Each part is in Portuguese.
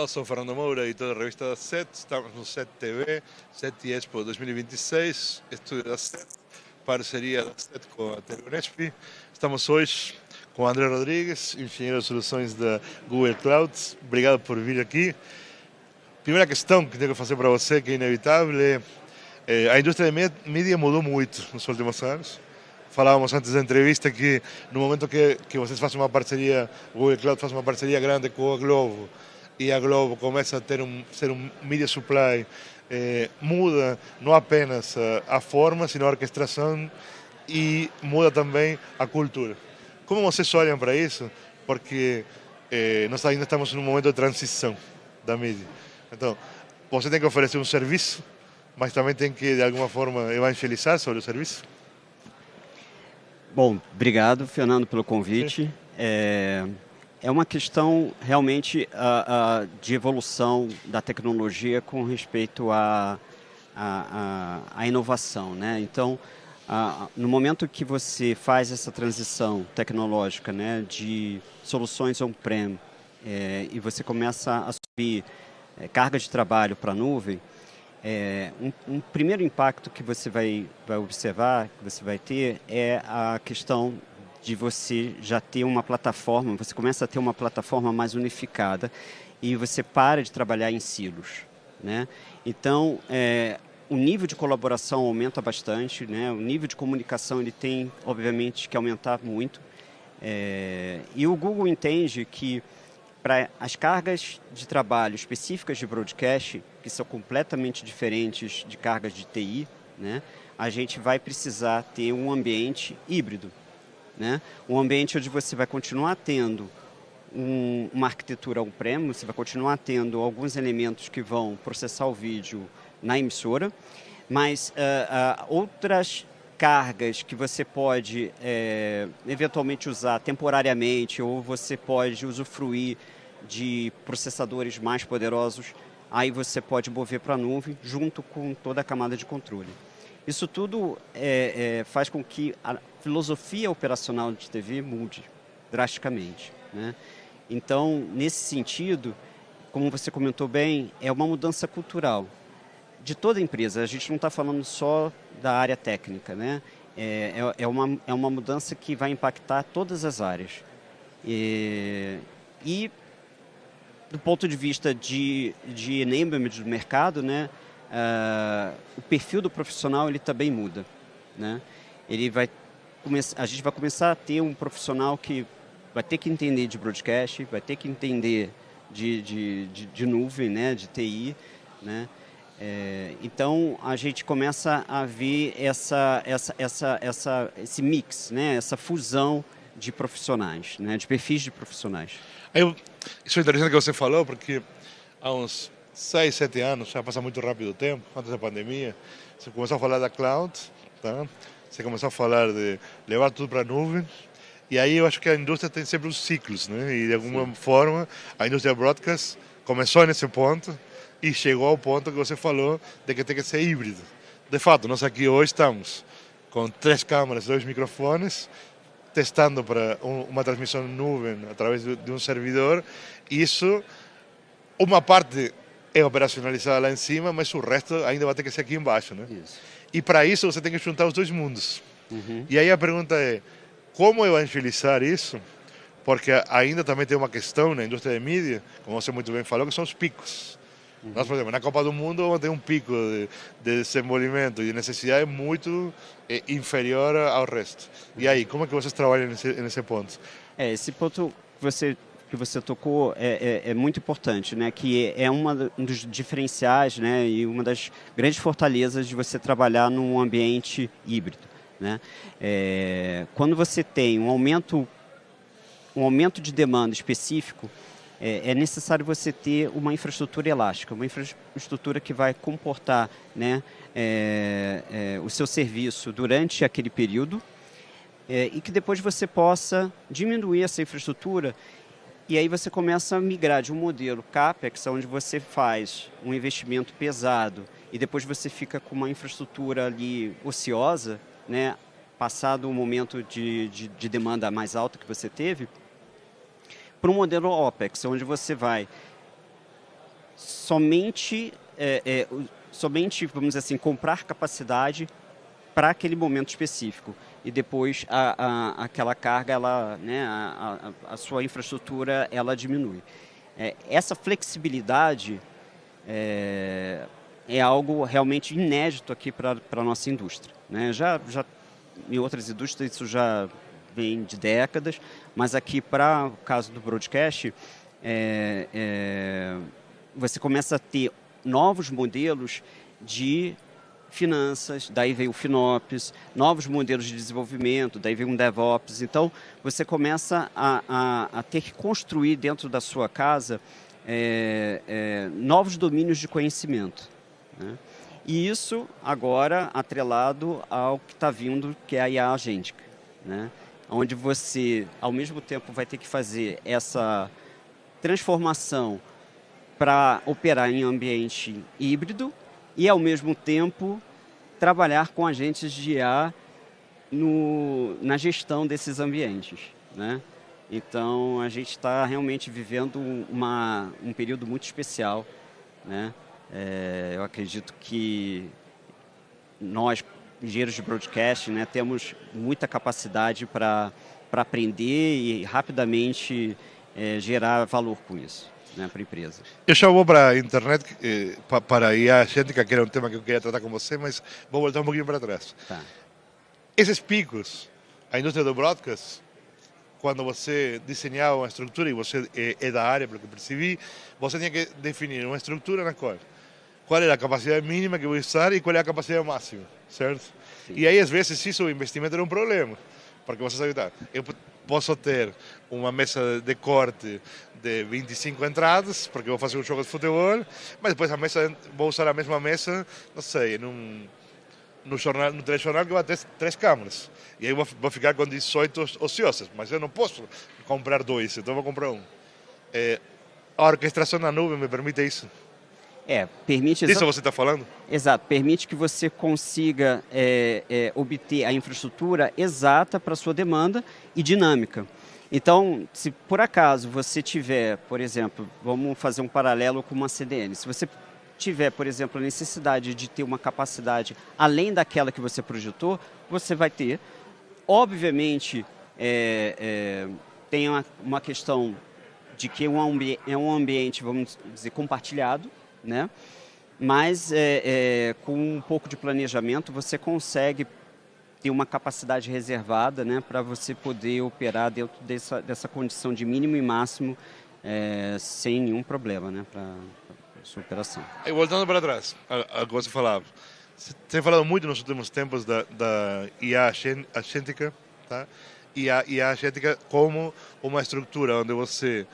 Olá, eu sou o Fernando Moura, editor da revista da SET. Estamos no SET TV, SET Expo 2026, estúdio da SET, parceria da SET com a TV Unesp. Estamos hoje com o André Rodrigues, engenheiro de soluções da Google Cloud. Obrigado por vir aqui. Primeira questão que tenho que fazer para você, que é inevitável, a indústria de mídia mudou muito nos últimos anos. Falávamos antes da entrevista que no momento que vocês fazem uma parceria, o Google Cloud faz uma parceria grande com a Globo, e a Globo começa a ser um media supply, muda não apenas a forma, sino a orquestração e muda também a cultura. Como vocês olham para isso? Porque nós ainda estamos num momento de transição da mídia. Então, você tem que oferecer um serviço, mas também tem que, de alguma forma, evangelizar sobre o serviço. Bom, obrigado, Fernando, pelo convite. É uma questão realmente de evolução da tecnologia com respeito à inovação, né? Então, no momento que você faz essa transição tecnológica, né, de soluções on-prem e você começa a subir carga de trabalho para a nuvem, um primeiro impacto que você vai observar, que você vai ter, é a questão de você já ter uma plataforma, você começa a ter uma plataforma mais unificada e você para de trabalhar em silos, né? Então, o nível de colaboração aumenta bastante, né? O nível de comunicação ele tem, obviamente, que aumentar muito. E o Google entende que para as cargas de trabalho específicas de broadcast, que são completamente diferentes de cargas de TI, né, a gente vai precisar ter um ambiente híbrido, né? Um ambiente onde você vai continuar tendo uma arquitetura on-prem, você vai continuar tendo alguns elementos que vão processar o vídeo na emissora, mas outras cargas que você pode eventualmente usar temporariamente, ou você pode usufruir de processadores mais poderosos, aí você pode mover para a nuvem junto com toda a camada de controle. Isso tudo faz com que a filosofia operacional de TV mude drasticamente, né? Então, nesse sentido, como você comentou bem, é uma mudança cultural de toda a empresa. A gente não está falando só da área técnica, né? É uma mudança que vai impactar todas as áreas. E do ponto de vista de enablement do mercado, né? O perfil do profissional ele também muda, né? A gente vai começar a ter um profissional que vai ter que entender de broadcast, vai ter que entender de nuvem, né? De TI, né? Então a gente começa a ver esse mix, né? Essa fusão de profissionais, né? De perfis de profissionais. Isso é interessante que você falou, porque há uns 6, 7 anos, já passa muito rápido o tempo, antes da pandemia, você começou a falar da cloud, tá? Você começou a falar de levar tudo para a nuvem, e aí eu acho que a indústria tem sempre os ciclos, né? E de alguma forma a indústria broadcast começou nesse ponto e chegou ao ponto que você falou de que tem que ser híbrido. De fato, nós aqui hoje estamos com 3 câmeras, 2 microfones, testando para uma transmissão em nuvem através de um servidor. Isso, uma parte é operacionalizada lá em cima, mas o resto ainda vai ter que ser aqui embaixo, né? Isso. E para isso você tem que juntar os dois mundos. Uhum. E aí a pergunta é, como evangelizar isso? Porque ainda também tem uma questão na indústria de mídia, como você muito bem falou, que são os picos. Uhum. Nós, por exemplo, na Copa do Mundo vamos ter um pico de desenvolvimento e de necessidade muito inferior ao resto. E aí, como é que vocês trabalham nesse ponto? Esse ponto que você tocou é muito importante, né? Que é um dos diferenciais, né? E uma das grandes fortalezas de você trabalhar num ambiente híbrido, né? Quando você tem um aumento de demanda específico, é necessário você ter uma infraestrutura elástica, uma infraestrutura que vai comportar, né, o seu serviço durante aquele período e que depois você possa diminuir essa infraestrutura. E aí você começa a migrar de um modelo CAPEX, onde você faz um investimento pesado e depois você fica com uma infraestrutura ali ociosa, né, passado o momento de demanda mais alta que você teve, para um modelo OPEX, onde você vai somente, vamos dizer assim, comprar capacidade para aquele momento específico. E depois aquela carga, ela, né, a sua infraestrutura, ela diminui. Essa flexibilidade é algo realmente inédito aqui para a nossa indústria, né? Já em outras indústrias isso já vem de décadas, mas aqui para o caso do broadcast, você começa a ter novos modelos de finanças, daí veio o FinOps, novos modelos de desenvolvimento, daí veio um DevOps. Então, você começa a ter que construir dentro da sua casa novos domínios de conhecimento, né? E isso agora atrelado ao que está vindo, que é a IA agêntica, né? Onde você, ao mesmo tempo, vai ter que fazer essa transformação para operar em ambiente híbrido e, ao mesmo tempo, trabalhar com agentes de IA na gestão desses ambientes, né? Então, a gente está realmente vivendo um período muito especial, né? Eu acredito que nós, engenheiros de broadcast, né, temos muita capacidade para aprender e rapidamente gerar valor com isso, né, para a empresa. Eu já vou para a internet, para a IA agêntica, que era um tema que eu queria tratar com você, mas vou voltar um pouquinho para trás. Tá. Esses picos, a indústria do broadcast, quando você desenhava uma estrutura, e você é da área, pelo que percebi, você tinha que definir uma estrutura na qual era a capacidade mínima que eu vou usar e qual é a capacidade máxima, certo? Sim. E aí, às vezes, isso, o investimento era um problema, porque você sabe, tá, eu posso ter uma mesa de corte de 25 entradas, porque eu vou fazer um jogo de futebol, mas depois vou usar a mesma mesa, não sei, no telejornal que vai ter 3 câmeras. E aí eu vou ficar com 18 ociosas, mas eu não posso comprar 2, então eu vou comprar um. A orquestração na nuvem me permite isso. Permite... Disso você está falando? Exato, permite que você consiga obter a infraestrutura exata para a sua demanda e dinâmica. Então, se por acaso você tiver, por exemplo, vamos fazer um paralelo com uma CDN, se você tiver, por exemplo, a necessidade de ter uma capacidade além daquela que você projetou, você vai ter. Obviamente, tem uma questão de que é um ambiente, vamos dizer, compartilhado, né? Mas com um pouco de planejamento você consegue ter uma capacidade reservada, né, para você poder operar dentro dessa condição de mínimo e máximo sem nenhum problema, né, para a sua operação. E voltando para trás, a que você falava, você tem falado muito nos últimos tempos da IA agêntica, tá? E a IA agêntica como uma estrutura onde você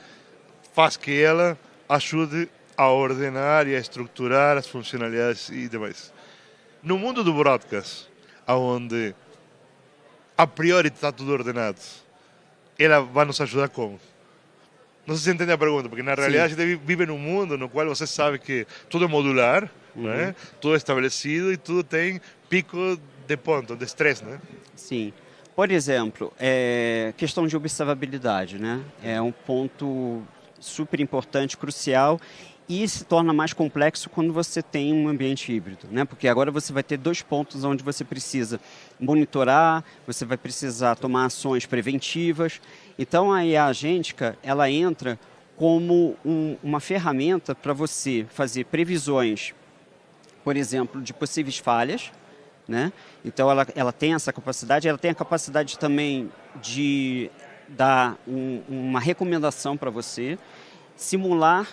faz que ela ajude a ordenar e a estruturar as funcionalidades e demais. No mundo do broadcast, onde a priori está tudo ordenado, ela vai nos ajudar como? Não sei se você entende a pergunta, porque na realidade a gente vive num mundo no qual você sabe que tudo é modular, né? Tudo é estabelecido e tudo tem pico de ponto, de estresse, né? Sim. Por exemplo, questão de observabilidade, né? É um ponto super importante, crucial, e se torna mais complexo quando você tem um ambiente híbrido, né? Porque agora você vai ter 2 pontos onde você precisa monitorar, você vai precisar tomar ações preventivas. Então, a IA agêntica, ela entra como uma ferramenta para você fazer previsões, por exemplo, de possíveis falhas, né? Então, ela tem essa capacidade, ela tem a capacidade também de dar uma recomendação para você, simular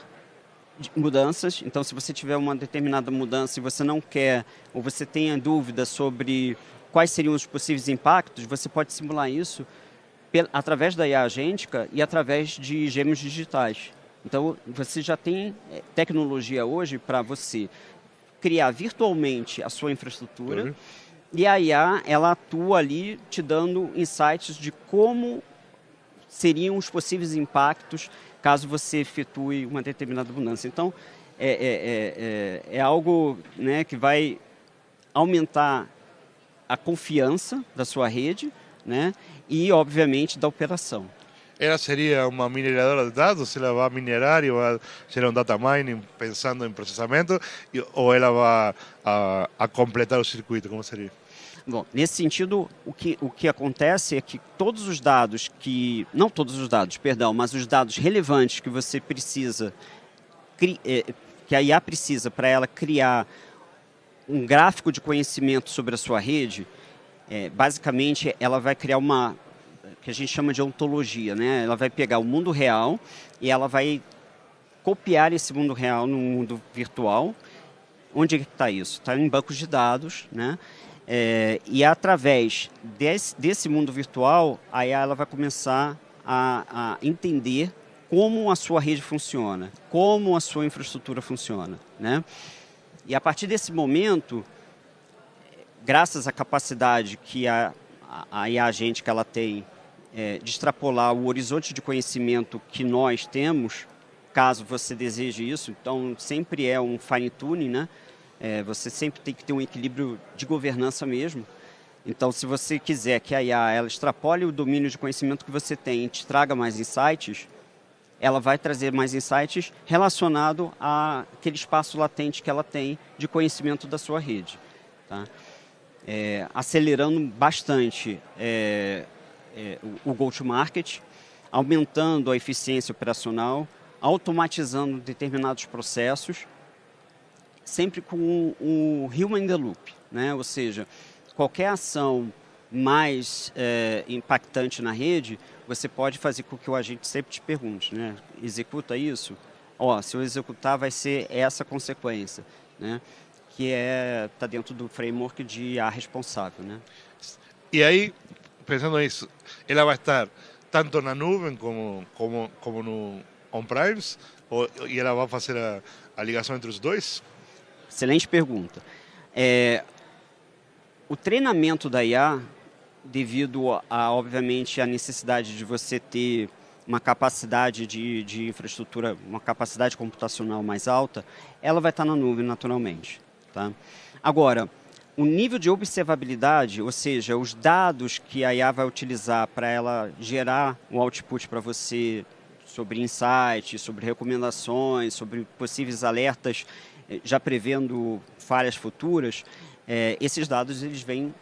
mudanças. Então, se você tiver uma determinada mudança e você não quer, ou você tenha dúvida sobre quais seriam os possíveis impactos, você pode simular isso através da IA agêntica e através de gêmeos digitais. Então, você já tem tecnologia hoje para você criar virtualmente a sua infraestrutura e a IA, ela atua ali te dando insights de como seriam os possíveis impactos caso você efetue uma determinada mudança. Então, é algo, né, que vai aumentar a confiança da sua rede, né, e, obviamente, da operação. ela seria uma mineradora de dados? Ela vai minerar e vai gerar um data mining pensando em processamento? Ou ela vai a completar o circuito? Como seria? Bom, nesse sentido, o que acontece é que todos os dados que... Não todos os dados, perdão, mas os dados relevantes que você precisa... que a IA precisa para ela criar um gráfico de conhecimento sobre a sua rede, basicamente ela vai criar uma... que a gente chama de ontologia, né? Ela vai pegar o mundo real e ela vai copiar esse mundo real no mundo virtual. Onde está isso? Está em bancos de dados, né? E através desse mundo virtual, aí ela vai começar a entender como a sua rede funciona, como a sua infraestrutura funciona, né? E a partir desse momento, graças à capacidade que a IA agente que ela tem de extrapolar o horizonte de conhecimento que nós temos, caso você deseje isso, então sempre é um fine tuning, né? Você sempre tem que ter um equilíbrio de governança mesmo. Então, se você quiser que a IA ela extrapole o domínio de conhecimento que você tem e te traga mais insights, ela vai trazer mais insights relacionado àquele espaço latente que ela tem de conhecimento da sua rede. Tá? Acelerando bastante o go-to-market, aumentando a eficiência operacional, automatizando determinados processos, sempre com o human in the loop, né? Ou seja, qualquer ação mais impactante na rede, você pode fazer com que o agente sempre te pergunte, né? Executa isso? Se eu executar, vai ser essa consequência, né? Que está dentro do framework de IA responsável, né? E aí, pensando nisso, ela vai estar tanto na nuvem como no on-premise? E ela vai fazer a ligação entre os dois? Excelente pergunta. O treinamento da IA, devido obviamente, à necessidade de você ter uma capacidade de infraestrutura, uma capacidade computacional mais alta, ela vai estar na nuvem naturalmente. Tá? Agora, o nível de observabilidade, ou seja, os dados que a IA vai utilizar para ela gerar um output para você sobre insights, sobre recomendações, sobre possíveis alertas, já prevendo falhas futuras, esses dados eles vêm,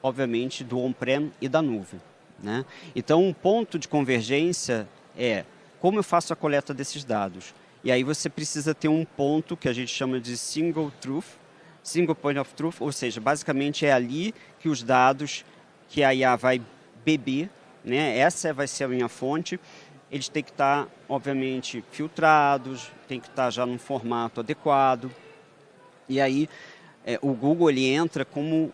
obviamente, do on-prem e da nuvem, né? Então, um ponto de convergência é como eu faço a coleta desses dados. E aí você precisa ter um ponto que a gente chama de single point of truth, ou seja, basicamente é ali que os dados que a IA vai beber, né? Essa vai ser a minha fonte. Eles têm que estar, obviamente, filtrados, tem que estar já num formato adequado. E aí o Google ele entra como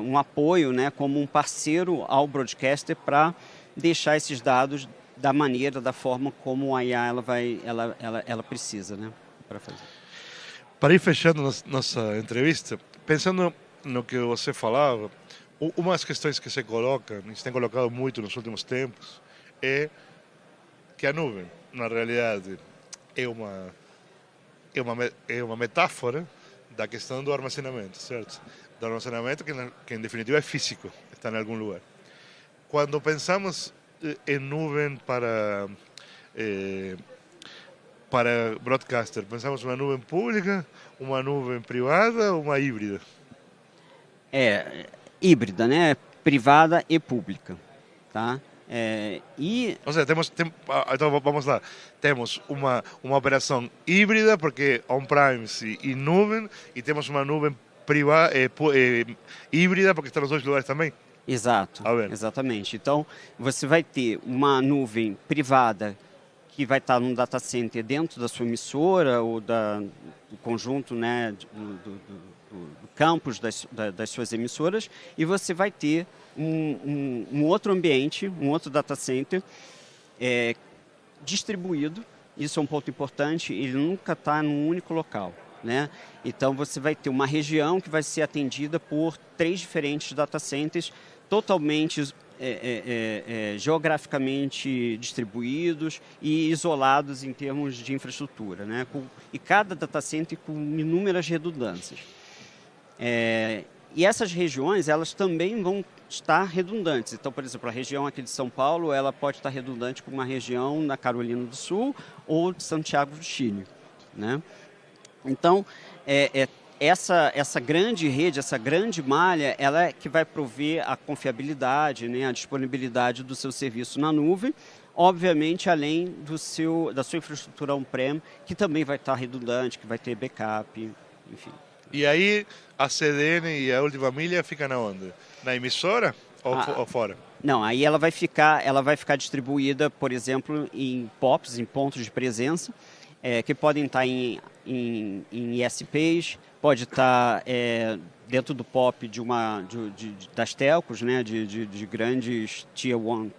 um apoio, né, como um parceiro ao broadcaster para deixar esses dados da maneira, da forma como a IA ela precisa, né, para fazer. Para ir fechando nossa entrevista, pensando no que você falava, uma das questões que se coloca, e se tem colocado muito nos últimos tempos, é que a nuvem, na realidade, é uma metáfora da questão do armazenamento, certo? Do armazenamento que em definitiva é físico, está em algum lugar. Quando pensamos em nuvem para broadcaster, pensamos uma nuvem pública, uma nuvem privada ou uma híbrida? Híbrida, né? Privada e pública, tá? Ou seja, então vamos lá, temos uma operação híbrida, porque on-premise e nuvem, e temos uma nuvem privada, híbrida, porque está nos dois lugares também? Exato, exatamente. Então, você vai ter uma nuvem privada que vai estar num data center dentro da sua emissora ou do conjunto, né, do campus das suas emissoras, e você vai ter um outro ambiente, um outro data center distribuído. Isso é um ponto importante, ele nunca está num único local, né? Então você vai ter uma região que vai ser atendida por 3 diferentes data centers totalmente geograficamente distribuídos e isolados em termos de infraestrutura, né? E cada data center com inúmeras redundâncias. E essas regiões, elas também vão estar redundantes. Então, por exemplo, a região aqui de São Paulo, ela pode estar redundante com uma região na Carolina do Sul ou de Santiago do Chile, né? Então, essa grande rede, essa grande malha, ela é que vai prover a confiabilidade, né, a disponibilidade do seu serviço na nuvem, obviamente além da sua infraestrutura on-prem, que também vai estar redundante, que vai ter backup, enfim. E aí a CDN e a Última Milha ficam onde? Na emissora ou fora? Não, aí ela vai ficar distribuída, por exemplo, em POPs, em pontos de presença, que podem estar em ISPs, pode estar dentro do POP das telcos, né, de grandes Tier 1,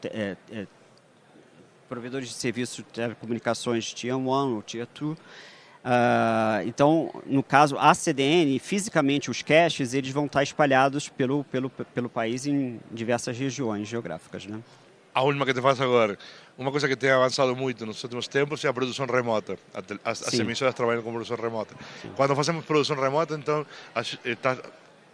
provedores de serviços de telecomunicações Tier 1 ou Tier 2. Então, no caso, a CDN, fisicamente os caches, eles vão estar espalhados pelo país em diversas regiões geográficas, né? A última que te faço agora. Uma coisa que tem avançado muito nos últimos tempos é a produção remota. As emissoras trabalham com produção remota. Sim. Quando fazemos produção remota, então,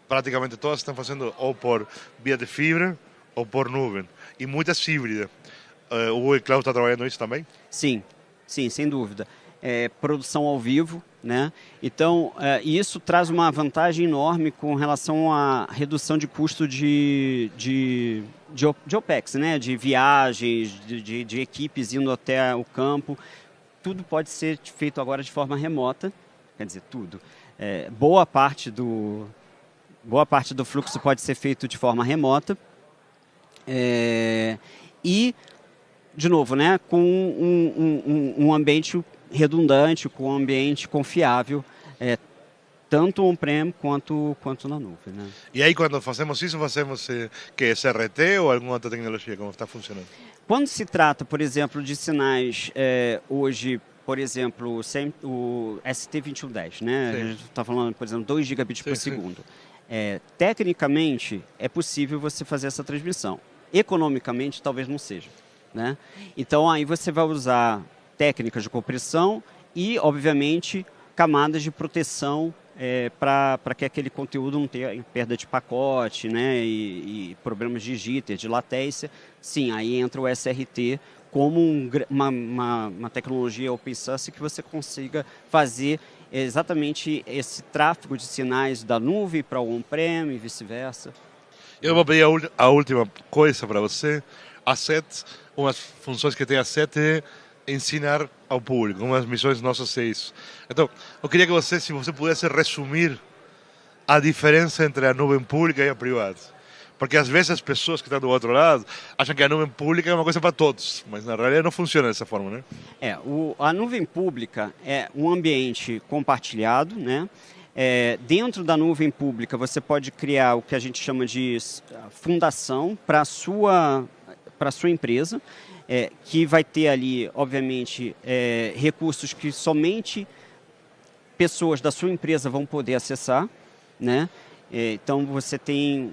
praticamente todas estão fazendo ou por via de fibra ou por nuvem. E muitas híbridas. O Google Cloud está trabalhando isso também? Sim, sem dúvida. Produção ao vivo, né? Então, isso traz uma vantagem enorme com relação à redução de custo de OPEX, né? De viagens, de equipes indo até o campo. Tudo pode ser feito agora de forma remota, quer dizer, tudo. Boa parte do fluxo pode ser feito de forma remota. E, de novo, né? Com um ambiente redundante, com um ambiente confiável, tanto on-prem quanto na nuvem, né? E aí, quando fazemos isso, que SRT ou alguma outra tecnologia? Como está funcionando? Quando se trata, por exemplo, de sinais, hoje, por exemplo, o ST2110, né? Sim. A gente está falando, por exemplo, 2 gigabits por segundo. Tecnicamente, é possível você fazer essa transmissão. Economicamente, talvez não seja, né? Então, aí você vai usar técnicas de compressão e, obviamente, camadas de proteção para que aquele conteúdo não tenha perda de pacote, né, e problemas de jitter, de latência. Sim, aí entra o SRT como uma tecnologia open source que você consiga fazer exatamente esse tráfego de sinais da nuvem para o on-prem e vice-versa. Eu vou pedir a última coisa para você. A SET, umas funções que tem a SET é ensinar ao público, uma das missões nossas é isso. Então, eu queria que se você pudesse resumir a diferença entre a nuvem pública e a privada. Porque às vezes as pessoas que estão do outro lado acham que a nuvem pública é uma coisa para todos, mas na realidade não funciona dessa forma, né? A nuvem pública é um ambiente compartilhado, né? Dentro da nuvem pública você pode criar o que a gente chama de fundação para a sua empresa, que vai ter ali, obviamente, recursos que somente pessoas da sua empresa vão poder acessar, né? Então, você tem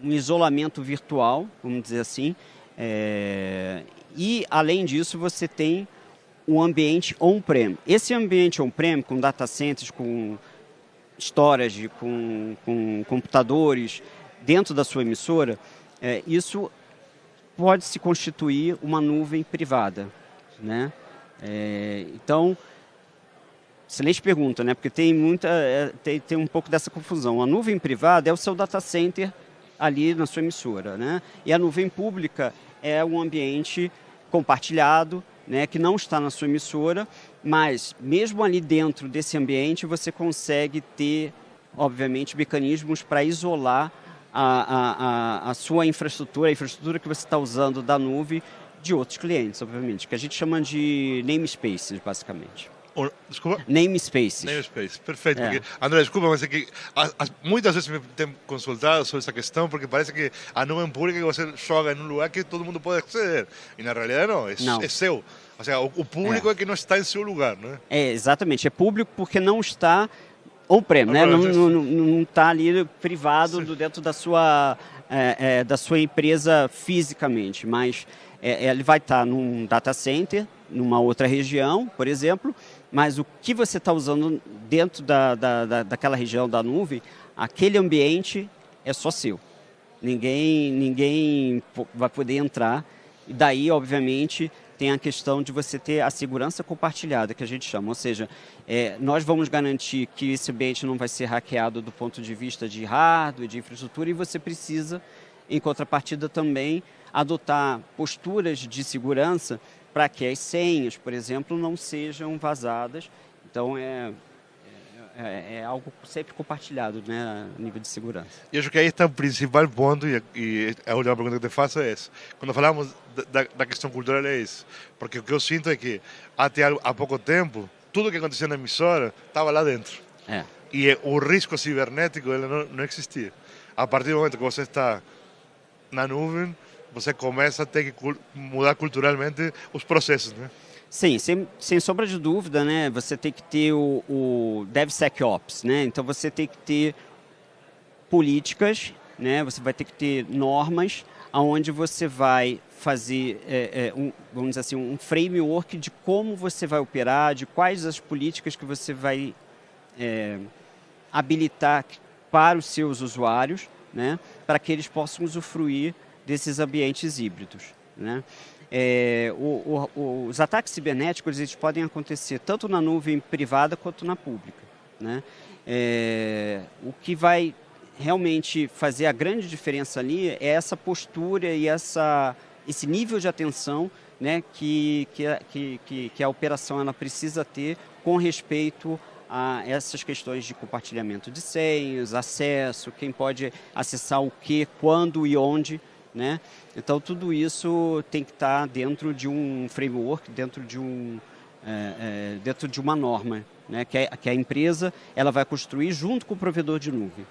um isolamento virtual, vamos dizer assim, e, além disso, você tem um ambiente on-prem. Esse ambiente on-prem, com data centers, com storage, com computadores, dentro da sua emissora, isso pode se constituir uma nuvem privada, né? Então, excelente pergunta, né? Porque tem um pouco dessa confusão. A nuvem privada é o seu data center ali na sua emissora, né? E a nuvem pública é um ambiente compartilhado, né? Que não está na sua emissora, mas mesmo ali dentro desse ambiente você consegue ter, obviamente, mecanismos para isolar a sua infraestrutura, a infraestrutura que você está usando da nuvem de outros clientes, obviamente, que a gente chama de namespaces, basicamente. Desculpa? Namespaces. Namespace, perfeito. Porque, André, desculpa, mas é que muitas vezes me tem consultado sobre essa questão, porque parece que a nuvem pública que você joga em um lugar que todo mundo pode aceder. E na realidade não, é seu. Ou seja, o público é que não está em seu lugar, né? Exatamente. É público porque não está on-prem, né? Não está ali privado dentro da sua empresa fisicamente, mas ele vai estar num data center, numa outra região, por exemplo, mas o que você está usando dentro daquela região da nuvem, aquele ambiente é só seu. ninguém vai poder entrar. E daí, obviamente, tem a questão de você ter a segurança compartilhada, que a gente chama. Ou seja, nós vamos garantir que esse ambiente não vai ser hackeado do ponto de vista de hardware, de infraestrutura, e você precisa, em contrapartida também, adotar posturas de segurança para que as senhas, por exemplo, não sejam vazadas. Então, é algo sempre compartilhado, né, a nível de segurança. E acho que aí está o principal ponto, e a última pergunta que te faço é essa. Quando falamos da questão cultural é isso. Porque o que eu sinto é que até há pouco tempo, tudo que acontecia na emissora estava lá dentro. E o risco cibernético ele não existia. A partir do momento que você está na nuvem, você começa a ter que mudar culturalmente os processos, né? Sim, sem sombra de dúvida, né? Você tem que ter o DevSecOps, né? Então você tem que ter políticas, né? Você vai ter que ter normas onde você vai fazer, vamos dizer assim, um framework de como você vai operar, de quais as políticas que você vai habilitar para os seus usuários, né? Para que eles possam usufruir desses ambientes híbridos, né? Os ataques cibernéticos eles podem acontecer tanto na nuvem privada quanto na pública, né? O que vai realmente fazer a grande diferença ali é essa postura e esse nível de atenção, né, que a operação ela precisa ter com respeito a essas questões de compartilhamento de senhas, acesso, quem pode acessar o que, quando e onde, né? Então tudo isso tem que estar dentro de um framework, dentro de uma norma, né? Que a empresa ela vai construir junto com o provedor de nuvem.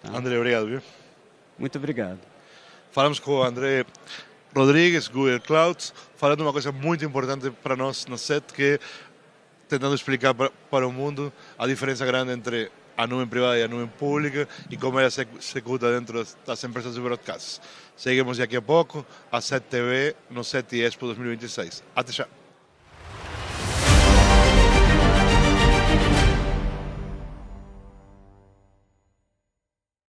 Tá? André, obrigado, viu? Muito obrigado. Falamos com o André Rodrigues, Google Cloud, falando uma coisa muito importante para nós na SET, que é tentando explicar para o mundo a diferença grande entre a nuvem privada e a nuvem pública e como ela se executa dentro das empresas de broadcast. Seguimos daqui a pouco a SET TV no SET Expo 2026. Até já!